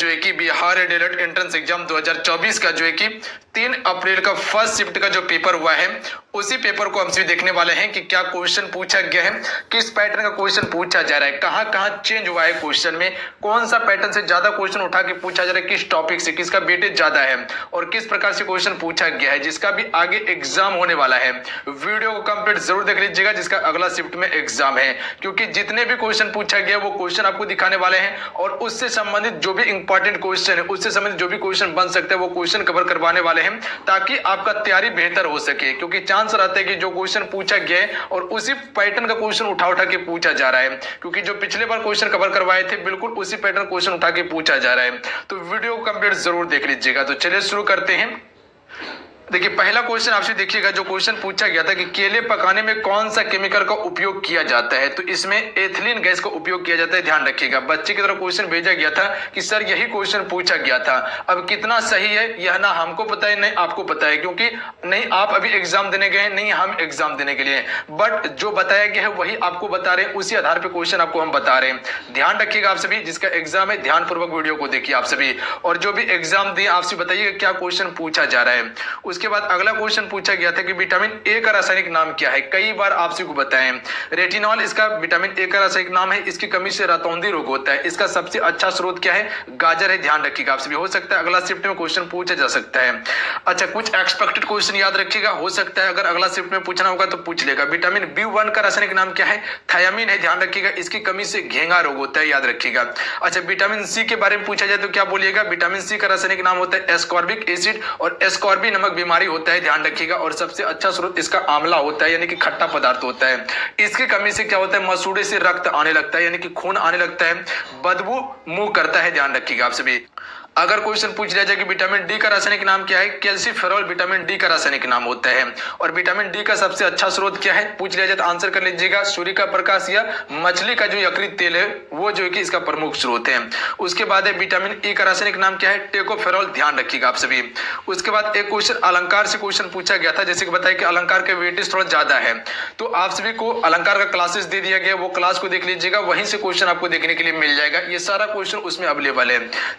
जो है कि बिहार एडीएलएड एंट्रेंस एग्जाम 2024 का जो है कि 3 अप्रैल का फर्स्ट शिफ्ट का जो पेपर हुआ है उसी पेपर को हमसे देखने वाले हैं कि क्या क्वेश्चन पूछा गया है, किस पैटर्न का क्वेश्चन पूछा जा रहा है, कहां कहां चेंज हुआ है क्वेश्चन में, कौन सा पैटर्न से ज्यादा क्वेश्चन उठा के पूछा जा रहा है, किस टॉपिक से किसका वेटेज ज्यादा है और किस प्रकार से क्वेश्चन पूछा गया है, जिसका भी आगे एग्जाम होने वाला है। वीडियो को कंप्लीट जरूर देख लीजिएगा जिसका अगला शिफ्ट में एग्जाम है, क्योंकि जितने भी क्वेश्चन पूछा गया वो क्वेश्चन आपको दिखाने वाले हैं और उससे संबंधित जो भी इंपॉर्टेंट क्वेश्चन है, उससे संबंधित जो भी क्वेश्चन बन सकते हैं वो क्वेश्चन कवर करवाने वाले हैं ताकि आपका तैयारी बेहतर हो सके। क्योंकि चांस रहता है कि जो क्वेश्चन पूछा गया है और उसी पैटर्न का क्वेश्चन उठा उठा के पूछा जा रहा है, क्योंकि जो पिछले बार क्वेश्चन कवर करवाए थे बिल्कुल उसी पैटर्न क्वेश्चन उठा के पूछा जा रहा है। तो वीडियो को कंप्लीट जरूर देख लीजिएगा। तो चलिए शुरू करते हैं। देखिए पहला क्वेश्चन आपसे देखिएगा, जो क्वेश्चन पूछा गया था कि केले पकाने में कौन सा केमिकल का उपयोग किया जाता है, तो इसमें एथिलीन गैस का उपयोग किया जाता है। ध्यान रखिएगा, बच्चे की तरफ क्वेश्चन भेजा गया था कि सर यही क्वेश्चन पूछा गया था। अब कितना सही है यह ना हमको पता है नहीं आपको पता है, क्योंकि नहीं आप अभी एग्जाम देने गए हैं नहीं हम एग्जाम देने के लिए, बट जो बताया गया है वही आपको बता रहे हैं, उसी आधार पर क्वेश्चन आपको हम बता रहे हैं। ध्यान रखिएगा आप सभी, जिसका एग्जाम है ध्यान पूर्वक वीडियो को देखिए आप सभी, और जो भी एग्जाम दिए आपसे बताइएगा क्या क्वेश्चन पूछा जा रहा है। उसके बाद अगला क्वेश्चन पूछा गया था कि विटामिन ए का रासायनिक नाम क्या है। कई बार आपसे को बताएं, रेटिनॉल इसका विटामिन ए का रासायनिक नाम है। इसकी कमी से रतौंधी रोग होता है। इसका सबसे अच्छा स्रोत क्या है, गाजर है। ध्यान रखिएगा आप सभी, हो सकता है अगला शिफ्ट में क्वेश्चन पूछा जा सकता है। अच्छा, कुछ एक्सपेक्टेड क्वेश्चन याद रखिएगा, हो सकता है अगर अगला शिफ्ट में पूछना होगा तो पूछ लेगा। विटामिन बी1 का रासायनिक नाम क्या है, थायामीन है। ध्यान रखिएगा, इसकी कमी से घेंगा रोग होता है, याद रखिएगा। अच्छा, विटामिन सी के बारे में पूछा जाए तो क्या बोलिएगा, विटामिन सी का रासायनिक नाम होता है एस्कॉर्बिक एसिड और एस्कॉर्बी नमक बीमारी होता है। ध्यान रखिएगा, और सबसे अच्छा स्रोत इसका आंवला होता है, यानी कि खट्टा पदार्थ होता है। इसकी कमी से क्या होता है, मसूड़े से रक्त आने लगता है, यानी कि खून आने लगता है, बदबू मुंह करता है। ध्यान रखिएगा आप सभी। अगर क्वेश्चन पूछ लिया जाए कि विटामिन डी का रासायनिक नाम क्या है, कैल्सीफेरॉल विटामिन डी का रासायनिक नाम होता है। और विटामिन डी का सबसे अच्छा स्रोत क्या है पूछ लिया जाए तो आंसर कर लीजिएगा, सूर्य का प्रकाश या मछली का जो यकृत तेल है वो जो है कि इसका प्रमुख स्रोत है। उसके बाद है विटामिन ई का रासायनिक नाम क्या है, टेकोफेरॉल। ध्यान रखिएगा आप सभी। उसके बाद एक क्वेश्चन अलंकार से क्वेश्चन पूछा गया था, जैसे कि बताया कि अलंकार के वेटेज थोड़ा ज्यादा है, तो आप सभी को अलंकार का क्लासेस दे दिया गया, वो क्लास को देख लीजिएगा, वहीं से क्वेश्चन आपको देखने के लिए मिल जाएगा। ये सारा क्वेश्चन उसमें अवेलेबल है।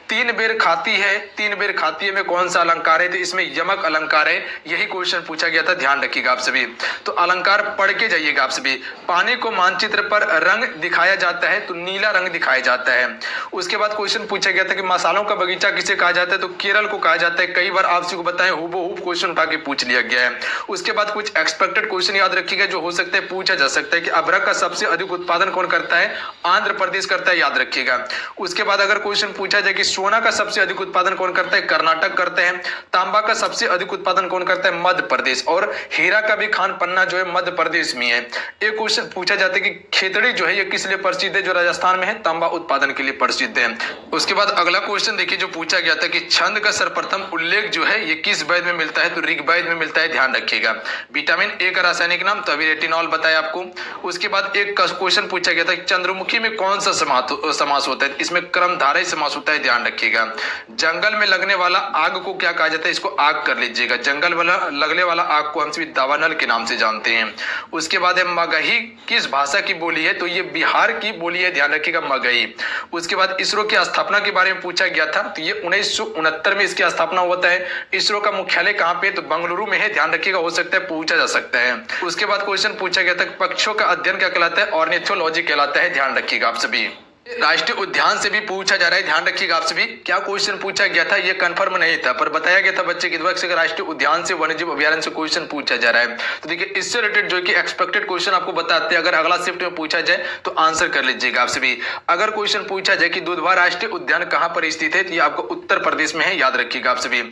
3 बेर खाती है 3 बेर खाती है में कौन सा अलंकार है, तो इसमें यमक अलंकार है। यही क्वेश्चन पूछा गया था, ध्यान रखिएगा आप सभी। तो अलंकार पढ़ के जाइएगा आप सभी। पानी को मानचित्र पर रंग दिखाया जाता है तो नीला रंग दिखाया जाता है। उसके बाद क्वेश्चन पूछा गया था कि मसालों का बगीचा किसे कहा जाता है, तो केरल को कहा जाता है। कई बार आपसे को बताएं, हूबहू क्वेश्चन उठा के पूछ लिया गया है। उसके बाद कुछ एक्सपेक्टेड क्वेश्चन याद रखिएगा जो हो सकता है पूछा जा सकता है कि अभ्रक का सबसे अधिक उत्पादन कौन करता है, आंध्र प्रदेश करता है, याद रखिएगा। उसके बाद अगर क्वेश्चन पूछा जाए कि सोना का सबसे अधिक उत्पादन कौन करता है, कर्नाटक करते हैं। तांबा का सबसे अधिक उत्पादन कौन करता है, मध्य प्रदेश। और हीरा का भी खान पन्ना जो है मध्य प्रदेश में है। एक क्वेश्चन पूछा जाता है कि खेतड़ी जो है ये किस लिए प्रसिद्ध है, जो राजस्थान में है, तांबा उत्पादन के लिए प्रसिद्ध है। उसके बाद अगला क्वेश्चन देखिए जो पूछा गया था कि छंद का सर्वप्रथम उल्लेख जो है ये किस वेद में मिलता है, तो ऋग्वेद में मिलता है। ध्यान रखिएगा। विटामिन ए का रासायनिक नाम, तो अभी रेटिनॉल बताया आपको। उसके बाद एक क्वेश्चन पूछा गया था चंद्रमुखी में कौन सा समास होता है, इसमें क्रमधारय समास होता है। ध्यान रखिएगा। जंगल में लगने वाला आग को क्या कहा जाता है, इसको आग कर लीजिएगा। जंगल वाला लगने वाला आग को हम सभी दावानल के नाम से जानते हैं। उसके बाद है मगही किस भाषा की बोली है, तो ये बिहार की बोली है। ध्यान रखिएगा, मगही। उसके बाद इसरो की स्थापना के बारे में पूछा गया था, तो ये 1969 में इसकी स्थापना होता है। इसरो का मुख्यालय कहाँ पे, तो बंगलुरु में है। ध्यान रखिएगा, हो सकता है पूछा जा सकता है। उसके बाद क्वेश्चन पूछा गया था पक्षियों का अध्ययन क्या कहलाता है, ऑर्निथोलॉजी कहलाता है। ध्यान रखिएगा आप सभी। राष्ट्रीय उद्यान से भी पूछा जा रहा है। ध्यान रखिएगा आप सभी। क्या क्वेश्चन पूछा गया था ये कंफर्म नहीं था, पर बताया गया था बच्चे के द्वारा से राष्ट्रीय उद्यान से वन्यजीव अभ्यारण्य से क्वेश्चन पूछा जा रहा है। तो देखिए इससे रिलेटेड जो कि एक्सपेक्टेड क्वेश्चन आपको बताते हैं, अगर अगला शिफ्ट में पूछा जाए तो आंसर कर लीजिएगा आप सभी। अगर क्वेश्चन पूछा जाए कि दुधवा राष्ट्रीय उद्यान कहां पर स्थित है, तो ये आपको उत्तर प्रदेश में है। याद रखिएगा आप सभी।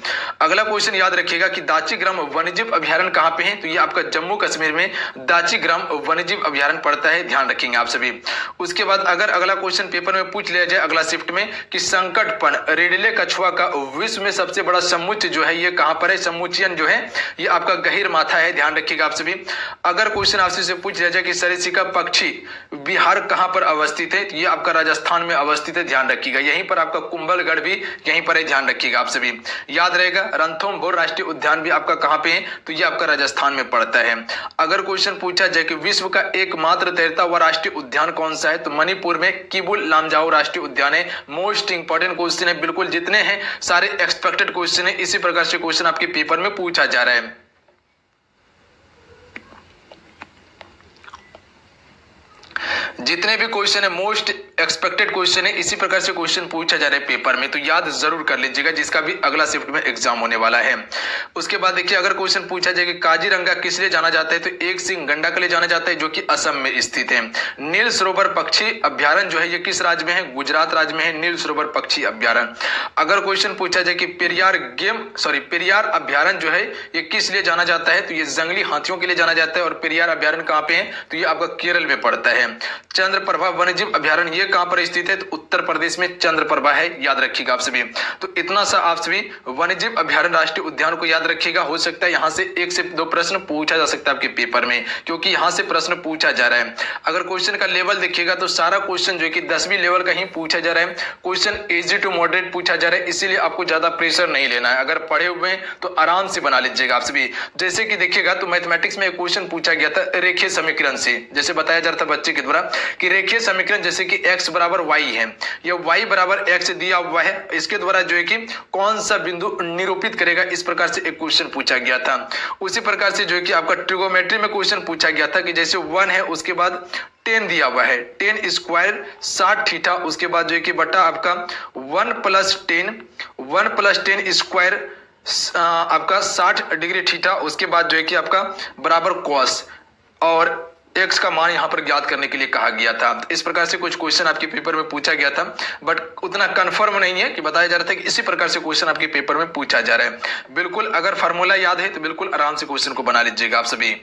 अगला क्वेश्चन याद रखिएगा कि दाचीग्राम वन्यजीव अभ्यारण्य कहां पे है, तो ये आपका जम्मू कश्मीर में दाचीग्राम वन्यजीव अभ्यारण्य पड़ता है। ध्यान रखेंगे आप सभी। उसके बाद अगर अगला क्वेश्चन पेपर में पूछ लिया जाए अगला शिफ्ट में कि संकटपन रेडिले कछुआ का विश्व में सबसे बड़ा समुच्च जो है ये कहां पर है, समुच्चयन जो है ये आपका गहीर माथा है। ध्यान रखिएगा आप सभी। अगर क्वेश्चन आपसे से पूछ लिया जाए कि सरिस्का पक्षी बिहार कहां पर अवस्थित है, तो ये आपका राजस्थान में अवस्थित है। ध्यान रखिएगा। यहीं पर आपका कुंभलगढ़ भी यहीं पर है। ध्यान रखिएगा आप सभी। याद रहेगा रणथंभौर राष्ट्रीय उद्यान भी आपका कहां पे है, तो ये आपका राजस्थान में पड़ता है। अगर क्वेश्चन पूछा जाए कि विश्व का एकमात्र तैरता हुआ राष्ट्रीय उद्यान कौन सा है, तो मणिपुर में किबू केबुल लामजाओ राष्ट्रीय उद्यान है। मोस्ट इंपॉर्टेंट क्वेश्चन है, बिल्कुल जितने हैं सारे एक्सपेक्टेड क्वेश्चन है, इसी प्रकार से क्वेश्चन आपके पेपर में पूछा जा रहा है। जितने भी क्वेश्चन है मोस्ट एक्सपेक्टेड क्वेश्चन है, इसी प्रकार से क्वेश्चन पूछा जा रहा है पेपर में, तो याद जरूर कर लीजिएगा, जिसका भी अगला शिफ्ट में एग्जाम होने वाला है। उसके बाद देखिए अगर क्वेश्चन पूछा जाए कि काजीरंगा किस लिए जाना जाता है, तो एक सिंह गंडा के लिए जाना जाता है जो कि असम में स्थित है। नील सरोवर पक्षी अभ्यारण्य जो है ये किस राज्य में है, गुजरात राज्य में है नील सरोवर पक्षी अभ्यारण्य। अगर क्वेश्चन पूछा जाए कि पेरियार अभ्यारण्य जो है ये किस लिए जाना जाता है, तो ये जंगली हाथियों के लिए जाना जाता है। और पेरियार अभ्यारण्य कहाँ पे है, तो ये आपका केरल में पड़ता है। चंद्रप्रभा वन्यजीव अभ्यारण्य ये कहां पर स्थित है, तो उत्तर प्रदेश में चंद्रप्रभा है, याद रखिएगा आप सभी। तो इतना सा आप सभी वन्यजीव अभ्यारण्य राष्ट्रीय उद्यान को याद रखिएगा। हो सकता है यहां से 1 से 2 प्रश्न पूछा जा सकता है आपके पेपर में, क्योंकि यहां से प्रश्न पूछा जा रहा है। अगर क्वेश्चन का लेवल देखिएगा तो सारा क्वेश्चन जो है कि 10वीं लेवल का ही पूछा जा रहा है। क्वेश्चन इजी टू मॉडरेट पूछा जा रहा है, इसीलिए आपको ज्यादा प्रेशर नहीं लेना है। अगर पढ़े हुए हैं तो आराम से बना लीजिएगा आप सभी। जैसे कि देखिएगा तो मैथमेटिक्स में एक क्वेश्चन पूछा गया था रेखीय समीकरण से, जैसे बताया जा रहा था बच्चे के द्वारा कि रेखीय समीकरण जैसे कि x बराबर y है, या y बराबर x दिया हुआ है, इसके द्वारा जो है कि कौन सा बिंदु निरूपित करेगा, इस प्रकार से एक क्वेश्चन पूछा गया था। उसी प्रकार से जो है कि आपका ट्रिगोमेट्री में क्वेश्चन पूछा गया था कि जैसे 1 है उसके बाद 10 दिया हुआ है, 10 स्क्वायर 60 थीटा, उसके बाद जो है कि बटा आपका 1 प्लस 10 स्क्वायर आपका 60 डिग्री थीटा, उसके बाद जो है कि आपका बराबर कॉस, और एक्स का मान यहां पर ज्ञात करने के लिए कहा गया था। इस प्रकार से कुछ क्वेश्चन आपके पेपर में पूछा गया था, बट उतना कंफर्म नहीं है कि बताया जा रहा था कि इसी प्रकार से क्वेश्चन आपके पेपर में पूछा जा रहा है। बिल्कुल अगर फार्मूला याद है तो बिल्कुल आराम से क्वेश्चन को बना लीजिएगा आप सभी।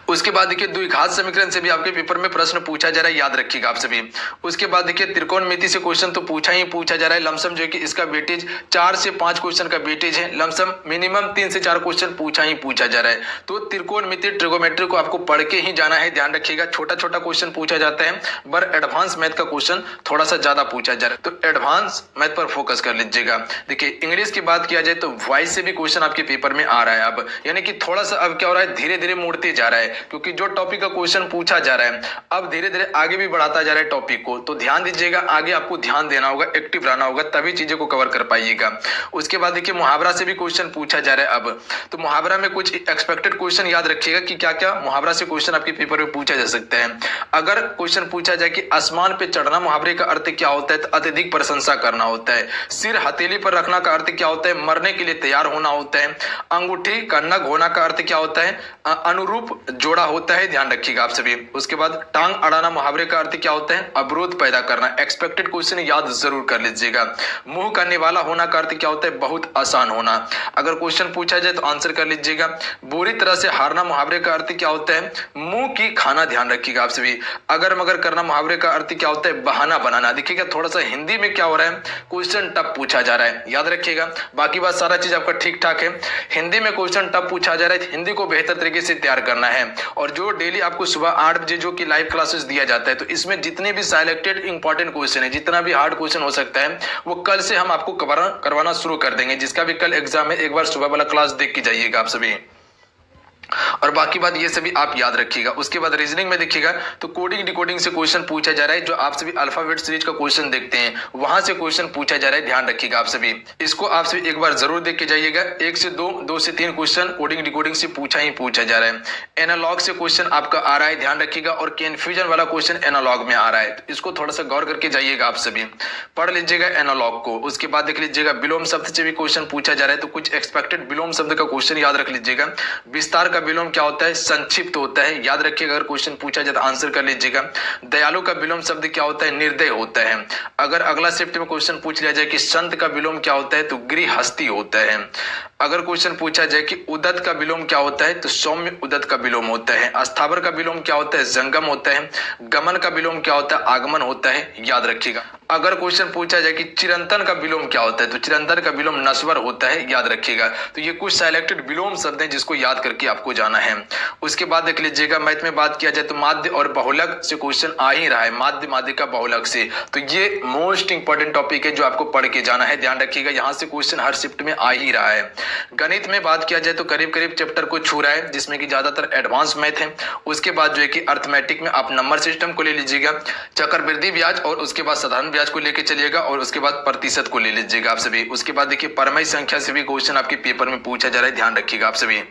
उसके बाद देखिए द्विघात समीकरण से भी आपके पेपर में प्रश्न पूछा जा रहा है, याद रखिएगा आप सभी। उसके बाद देखिए त्रिकोणमिति से क्वेश्चन तो पूछा ही पूछा जा रहा है। लमसम जो है कि इसका वेटेज 4 से 5 क्वेश्चन का वेटेज है, लमसम मिनिमम 3 से 4 क्वेश्चन पूछा ही पूछा जा रहा है। तो त्रिकोणमिति ट्रिगोमेट्री को आपको पढ़ के ही जाना है, ध्यान रखिएगा। छोटा छोटा क्वेश्चन पूछा जाता है, पर एडवांस मैथ का क्वेश्चन थोड़ा सा ज्यादा पूछा जा रहा है, तो एडवांस मैथ पर फोकस कर लीजिएगा। देखिए इंग्लिश की बात किया जाए तो वॉइस से भी क्वेश्चन आपके पेपर में आ रहा है अब, यानी कि थोड़ा सा अब क्या हो रहा है, धीरे धीरे मुड़ते जा रहा है, क्योंकि जो टॉपिक का क्वेश्चन पूछा जा रहा है अब धीरे धीरे आगे भी बढ़ाता जा रहा है टॉपिक को। तो ध्यान दीजिएगा, आगे आपको ध्यान देना होगा, एक्टिव रहना होगा, तभी चीजें को कवर कर पाइएगा। उसके बाद देखिए मुहावरा से भी क्वेश्चन पूछा जा रहा है अब, तो मुहावरा में कुछ एक्सपेक्टेड क्वेश्चन याद रखिएगा कि क्या क्या मुहावरा से क्वेश्चन आपके पेपर में पूछा जा सकता है। अगर क्वेश्चन पूछा जाए कि आसमान पे चढ़ना, मुहावरे का अर्थ क्या होता है, तो अत्यधिक प्रशंसा करना होता है। सिर हथेली पर रखना का अर्थ क्या होता है, मरने के लिए तैयार होना होता है। अंगूठी का नग होना का अर्थ क्या होता है, अनुरूप जोड़ा होता है, ध्यान रखिएगा आप सभी। उसके बाद टांग अड़ाना मुहावरे का अर्थ क्या होता है, अवरोध पैदा करना। एक्सपेक्टेड क्वेश्चन याद जरूर कर लीजिएगा। मुंह का निवाला होना का अर्थ क्या होता है, बहुत आसान होना। अगर क्वेश्चन पूछा जाए तो आंसर कर लीजिएगा। बुरी तरह से हारना मुहावरे का अर्थ क्या होता है, मुंह की खाना, ध्यान रखिएगा आप सभी। अगर मगर करना मुहावरे का अर्थ क्या होता है, बहाना बनाना। देखिएगा थोड़ा सा हिंदी में क्या हो रहा है, क्वेश्चन टफ पूछा जा रहा है, याद रखिएगा। बाकी बात सारा चीज आपका ठीक ठाक है। हिंदी में क्वेश्चन टफ पूछा जा रहा है, हिंदी को बेहतर तरीके से तैयार करना है। और जो डेली आपको सुबह 8 बजे जो कि लाइव क्लासेस दिया जाता है, तो इसमें जितने भी सिलेक्टेड इंपॉर्टेंट क्वेश्चन है, जितना भी हार्ड क्वेश्चन हो सकता है, वो कल से हम आपको करवाना शुरू कर देंगे। जिसका भी कल एग्जाम है, एक बार सुबह वाला क्लास देख के जाइएगा आप सभी। और बाकी बात ये सभी आप याद रखिएगा। उसके बाद रीजनिंग में देखिएगा तो कोडिंग डिकोडिंग से क्वेश्चन पूछा जा रहा है। जो आप सभी अल्फाबेट सीरीज का क्वेश्चन देखते हैं, वहां से क्वेश्चन पूछा जा रहा है, ध्यान रखिएगा आप सभी। इसको आप सभी एक बार जरूर देख के जाइएगा। 1 से 2, 2 से 3 क्वेश्चन कोडिंग डिकोडिंग से पूछा ही पूछा जा रहा है। एनालॉग से क्वेश्चन आपका आ रहा है, ध्यान रखिएगा। और कन्फ्यूजन वाला क्वेश्चन एनालॉग में आ रहा है, तो इसको थोड़ा सा गौर करके जाइएगा आप सभी, पढ़ लीजिएगा एनालॉग को। उसके बाद देख लीजिएगा विलोम शब्द से भी क्वेश्चन पूछा जा रहा है, तो कुछ एक्सपेक्टेड विलोम शब्द का क्वेश्चन याद रख लीजिएगा। विस्तार का विलोम क्या होता है, संक्षिप्त होता है, याद रखिएगा। अगर क्वेश्चन पूछा जाए तो आंसर कर लीजिएगा। दयालु का विलोम शब्द क्या होता है, निर्दय होता है। अगर अगला शिफ्ट में क्वेश्चन पूछ लिया जाए कि संत का विलोम क्या होता है, तो गृहस्थी होता है। अगर क्वेश्चन पूछा जाए कि उदत का विलोम क्या होता है, तो सौम्य उदत का विलोम होता है। अस्थावर का विलोम क्या होता है, जंगम होता है। गमन का विलोम क्या होता है, आगमन होता है, याद रखिएगा। अगर क्वेश्चन पूछा जाए कि चिरंतन का विलोम क्या होता है, तो चिरंतन का विलोम नश्वर होता है, याद रखिएगा। तो ये कुछ सिलेक्टेड विलोम शब्द हैं जिसको याद करके आपको आपको जाना है। उसके बाद देख लीजिएगा मैथ में बात किया जाए तो माध्य और बहुलक से क्वेश्चन आ ही रहा है, माध्य माध्य का बहुलक से, तो ये मोस्ट इंपॉर्टेंट टॉपिक है जो आपको पढ़ के जाना है, ध्यान रखिएगा, यहाँ से क्वेश्चन हर शिफ्ट में आ ही रहा है। गणित में बात किया जाए तो करीब करीब चैप्टर को छू रहा है जिसमें कि ज्यादातर एडवांस मैथ है। उसके बाद जो है कि अर्थमेटिक में आप नंबर सिस्टम को ले लीजिएगा, चक्रवृद्धि ब्याज और उसके बाद साधारण ब्याज को लेके चलिएगा और उसके बाद प्रतिशत को ले लीजिएगा आप सभी। उसके बाद देखिए परमय संख्या से भी क्वेश्चन आपके पेपर में पूछा जा रहा है, ध्यान रखिएगा आप सभी।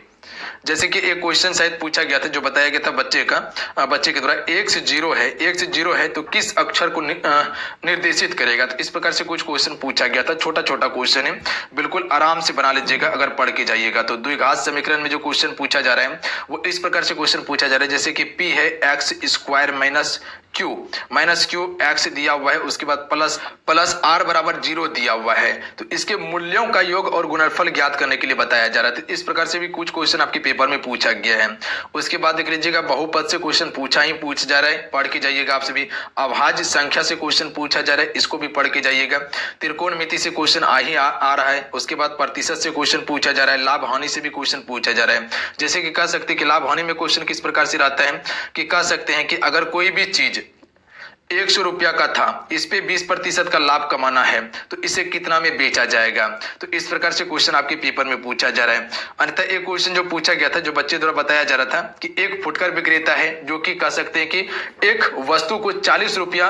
जैसे कि एक क्वेश्चन शायद पूछा गया था जो बताया गया था बच्चे के द्वारा 1 से 0 है तो किस अक्षर को निर्देशित करेगा, तो इस प्रकार से कुछ क्वेश्चन पूछा गया था, छोटा छोटा क्वेश्चन है, बिल्कुल आराम से बना लीजिएगा अगर पढ़ के जाइएगा तो। द्विघात समीकरण में जो क्वेश्चन पूछा जा रहा है वो इस प्रकार से क्वेश्चन पूछा जा रहा है जैसे कि p है x² माइनस क्यू एक्स दिया हुआ है, उसके बाद प्लस r बराबर 0 दिया हुआ है, तो इसके मूल्यों का योग और गुणनफल ज्ञात करने के लिए बताया जा रहा है। तो इस प्रकार से भी कुछ क्वेश्चन आपके पेपर में पूछा गया है। उसके बाद देख लीजिएगा बहुपद से क्वेश्चन पूछ जा रहा है, पढ़ के जाइएगा आप सभी। अभाज्य संख्या से क्वेश्चन पूछा जा रहा है, इसको भी पढ़ के जाइएगा। त्रिकोणमिति से क्वेश्चन आ रहा है। उसके बाद प्रतिशत से क्वेश्चन पूछा जा रहा है, लाभ हानि से भी क्वेश्चन पूछा जा रहा है। जैसे कि कह सकते हैं कि लाभ हानि में क्वेश्चन किस प्रकार से रहता है कि कह सकते हैं कि अगर कोई भी चीज 100 रुपया का था, इस पे 20% का लाभ कमाना है तो इसे कितना में बेचा जाएगा, तो इस प्रकार से क्वेश्चन आपके पेपर में पूछा जा रहा है। अन्यथा एक क्वेश्चन जो पूछा गया था जो बच्चे द्वारा बताया जा रहा था कि एक फुटकर विक्रेता है जो कि कह सकते हैं कि एक वस्तु को 40 रुपया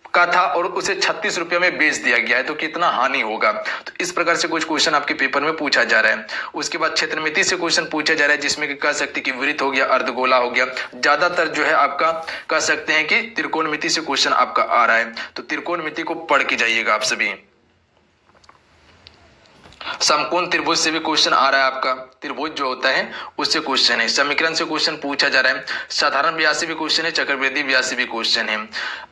का था और उसे 36 रुपये में बेच दिया गया है तो कितना हानि होगा, तो इस प्रकार से कुछ क्वेश्चन आपके पेपर में पूछा जा रहा है। उसके बाद क्षेत्रमिति से क्वेश्चन पूछा जा रहा है जिसमें कि कह सकते हैं कि वृत्त हो गया, अर्धगोला हो गया, ज्यादातर जो है आपका कह सकते हैं कि त्रिकोणमिति से क्वेश्चन आपका आ रहा है, तो त्रिकोणमिति को पढ़ के जाइएगा आप सभी। समकोण त्रिभुज से भी क्वेश्चन आ रहा है आपका, त्रिभुज जो होता है उससे क्वेश्चन है। समीकरण से क्वेश्चन पूछा जा रहा है, साधारण ब्याज से भी क्वेश्चन है, चक्रवृद्धि ब्याज से भी क्वेश्चन है।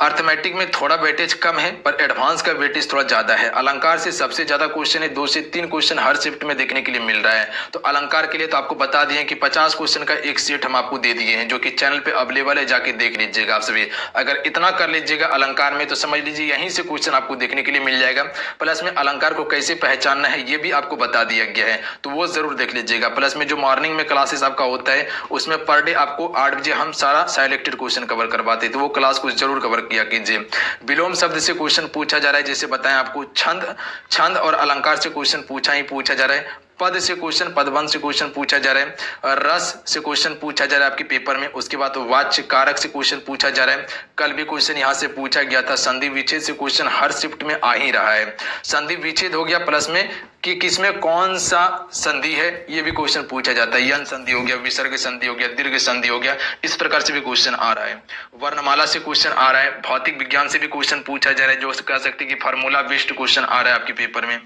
अर्थमेटिक में थोड़ा वेटेज कम है पर एडवांस का वेटेज थोड़ा ज्यादा है। अलंकार से सबसे ज्यादा क्वेश्चन है, 2 से 3 क्वेश्चन हर शिफ्ट में देखने के लिए मिल रहा है। तो अलंकार के लिए तो आपको बता दिए कि 50 क्वेश्चन का एक सेट हम आपको दे दिए हैं जो कि चैनल पे अवेलेबल है, जाके देख लीजिएगा आप सभी। अगर इतना कर लीजिएगा अलंकार में तो समझ लीजिए यहीं से क्वेश्चन आपको देखने के लिए मिल जाएगा। प्लस में अलंकार को कैसे पहचानना है ये भी आपको बता दिया गया है, तो वो जरूर देख लीजिएगा। प्लस में जो मॉर्निंग में क्लासेस आपका होता है उसमें पर डे आपको 8 बजे हम सारा सिलेक्टेड क्वेश्चन कवर करवाते हैं, तो वो क्लास को जरूर कवर किया कीजिए। विलोम शब्द से क्वेश्चन पूछा जा रहा है, जैसे बताएं आपको छंद और अलंकार से क्वेश्चन पूछा जा रहा है। पद से क्वेश्चन, पदबंध से क्वेश्चन पूछा जा रहा है। रस से क्वेश्चन पूछा जा रहा है आपके पेपर में। उसके बाद वाच्य कारक से क्वेश्चन पूछा जा रहा है, कल भी क्वेश्चन यहाँ से पूछा गया था। संधि विच्छेद से क्वेश्चन हर शिफ्ट में आ ही रहा है। संधि विच्छेद हो गया, प्लस में कि किसमें कौन सा संधि है ये भी क्वेश्चन पूछा जाता है। यन संधि हो गया, विसर्ग संधि हो गया, दीर्घ संधि हो गया, इस प्रकार से भी क्वेश्चन आ रहा है। वर्णमाला से क्वेश्चन आ रहा है। भौतिक विज्ञान से भी क्वेश्चन पूछा जा रहा है, जो कह सकते हैं कि फार्मूला बेस्ड क्वेश्चन आ रहा है आपके पेपर में।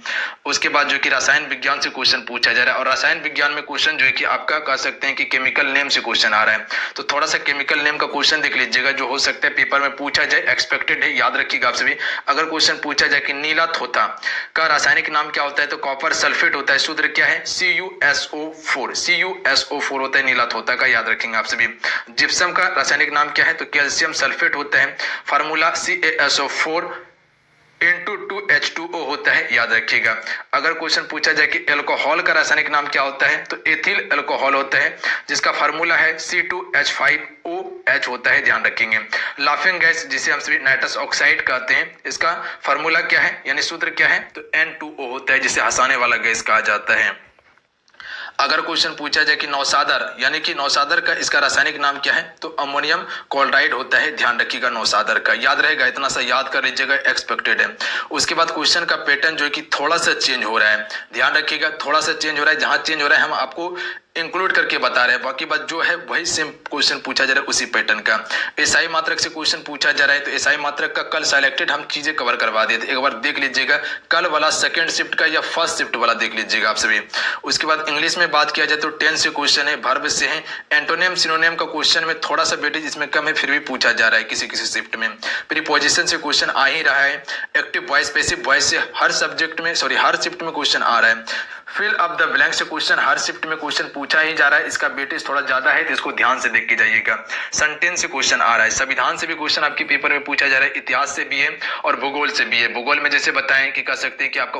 उसके बाद जो कि रसायन विज्ञान से क्वेश्चन पूछा जा रहा है, और रसायन विज्ञान में क्वेश्चन जो है कि आपका कह सकते हैं कि केमिकल नेम से क्वेश्चन आ रहा है। तो थोड़ा सा केमिकल नेम का क्वेश्चन देख लीजिएगा, जो हो सकता है पेपर में पूछा जाए, एक्सपेक्टेड है, याद रखिएगा आप सभी। अगर क्वेश्चन पूछा जाए कि नीला थोथा का रासायनिक नाम क्या होता है, तो कॉपर सल्फेट होता है, सूत्र क्या है, CuSO4 होता है नीला थोथा का, याद रखेंगे आप सभी। जिप्सम का रासायनिक नाम क्या है, तो कैल्शियम सल्फेट होता है, फार्मूला CaSO4 into 2H2O होता है, याद रखिएगा। अगर क्वेश्चन पूछा जाए कि अल्कोहल का रासायनिक नाम क्या होता है, तो एथिल अल्कोहल होता है, जिसका फार्मूला है C2H5OH होता है, ध्यान रखेंगे। लाफिंग गैस जिसे हम सभी नाइट्रस ऑक्साइड कहते हैं, इसका फार्मूला क्या है यानी सूत्र क्या है, तो N2O होता है, जिसे हंसाने वाला गैस कहा जाता है। अगर क्वेश्चन पूछा जाए कि नौसादर यानी कि नौसादर का इसका रासायनिक नाम क्या है, तो अमोनियम क्लोराइड होता है, ध्यान रखिएगा नौसादर का, याद रहेगा, इतना सा याद कर लीजिएगा, एक्सपेक्टेड है। उसके बाद क्वेश्चन का पैटर्न जो है कि थोड़ा सा चेंज हो रहा है, ध्यान रखिएगा, थोड़ा सा चेंज हो रहा है। जहां चेंज हो रहा है हम आपको इंक्लूड करके बता रहे हैं, बाकी बात जो है वही सेम क्वेश्चन पूछा जा रहा है उसी पैटर्न का। एसआई मात्रक से क्वेश्चन पूछा जा रहा है, तो एसआई मात्रक का कल सिलेक्टेड हम चीजें कवर करवा दिए थे, एक बार देख लीजिएगा, कल वाला सेकंड शिफ्ट का या फर्स्ट शिफ्ट वाला देख लीजिएगा आप सभी। उसके बाद इंग्लिश में बात किया जाए तो 10 से क्वेश्चन है, वर्ब से है। एंटोनिम सिनोनिम का क्वेश्चन में थोड़ा सा वेटेज इसमें कम है, फिर भी पूछा जा रहा है किसी किसी शिफ्ट में। प्रीपोजिशन से क्वेश्चन आ ही रहा है। एक्टिव वॉइस, पैसिव वॉइस से हर सब्जेक्ट में हर शिफ्ट में क्वेश्चन आ रहा है। फिल अप द ब्लैंक से क्वेश्चन हर शिफ्ट में क्वेश्चन पूछा ही जा रहा है, इसका वेटेज थोड़ा ज्यादा है, तो इसको ध्यान से देख के जाइएगा। सेंटेंस से क्वेश्चन आ रहा है। संविधान से भी क्वेश्चन आपके पेपर में पूछा जा रहा है, इतिहास से भी है और भूगोल से भी है। भूगोल में जैसे बताएं कि कह सकते हैं कि आपका